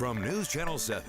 From News Channel 7,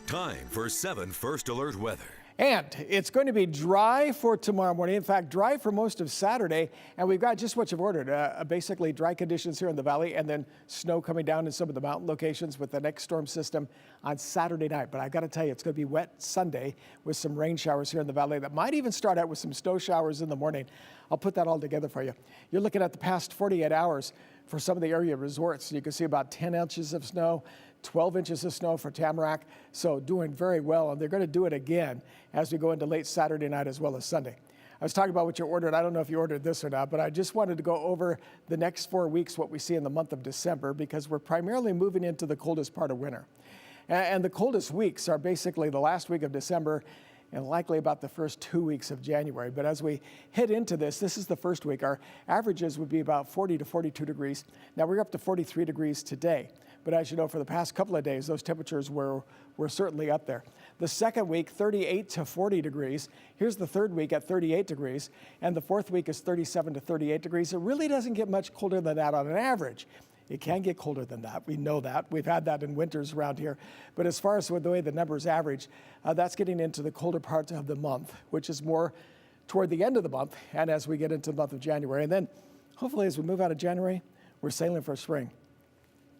time for 7 First Alert weather. And it's going to be dry for tomorrow morning. In fact, dry for most of Saturday. And we've got just what you've ordered, basically dry conditions here in the valley and then snow coming down in some of the mountain locations with the next storm system on Saturday night. But I got to tell you, it's going to be wet Sunday with some rain showers here in the valley that might even start out with some snow showers in the morning. I'll put that all together for you. You're looking at the past 48 hours for some of the area resorts. You can see about 10 inches of snow. 12 inches of snow for Tamarack, so doing very well, and they're going to do it again as we go into late Saturday night as well as Sunday. I was talking about what you ordered. I don't know if you ordered this or not, but I just wanted to go over the next 4 weeks, what we see in the month of December, because we're primarily moving into the coldest part of winter. And the coldest weeks are basically the last week of December and likely about the first 2 weeks of January. But as we head into this is the first week. Our averages would be about 40 to 42 degrees. Now we're up to 43 degrees today. But as you know, for the past couple of days, those temperatures were certainly up there. The second week, 38 to 40 degrees. Here's the third week at 38 degrees. And the fourth week is 37 to 38 degrees. It really doesn't get much colder than that on an average. It can get colder than that. We know that. We've had that in winters around here. But as far as the way the numbers average, that's getting into the colder parts of the month, which is more toward the end of the month and as we get into the month of January. And then hopefully as we move out of January, we're sailing for spring.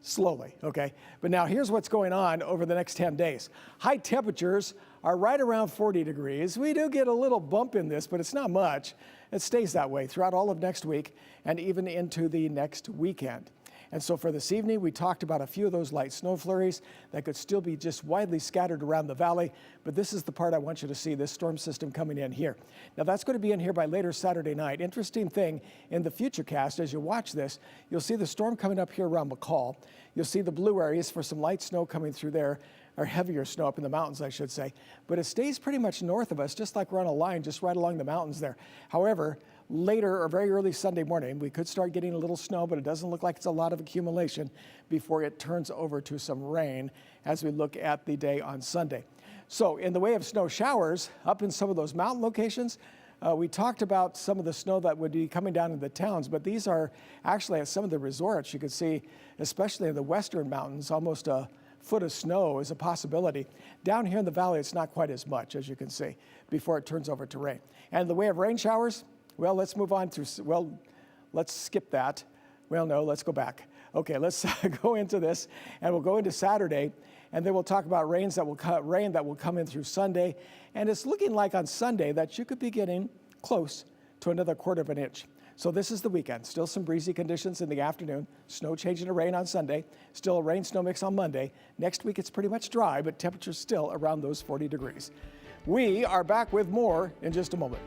Slowly, okay? But now here's what's going on over the next 10 days. High temperatures are right around 40 degrees. We do get a little bump in this, but it's not much. It stays that way throughout all of next week and even into the next weekend. And so for this evening, we talked about a few of those light snow flurries that could still be just widely scattered around the valley. But this is the part I want you to see, this storm system coming in here. Now that's going to be in here by later Saturday night. Interesting thing in the futurecast, as you watch this, you'll see the storm coming up here around McCall. You'll see the blue areas for some light snow coming through there, or heavier snow up in the mountains, I should say. But it stays pretty much north of us, just like we're on a line just right along the mountains there. However, later or very early Sunday morning, we could start getting a little snow, but it doesn't look like it's a lot of accumulation before it turns over to some rain as we look at the day on Sunday. So in the way of snow showers, up in some of those mountain locations, we talked about some of the snow that would be coming down in the towns, but these are actually at some of the resorts. You can see, especially in the western mountains, almost a foot of snow is a possibility. Down here in the valley, it's not quite as much, as you can see, before it turns over to rain. And in the way of rain showers, well, let's move on to, well, let's skip that. Well, no, let's go back. Okay, let's go into this, and we'll go into Saturday, and then we'll talk about rain that will come in through Sunday. And it's looking like on Sunday that you could be getting close to another quarter of an inch. So this is the weekend. Still some breezy conditions in the afternoon. Snow changing to rain on Sunday. Still a rain-snow mix on Monday. Next week it's pretty much dry, but temperatures still around those 40 degrees. We are back with more in just a moment.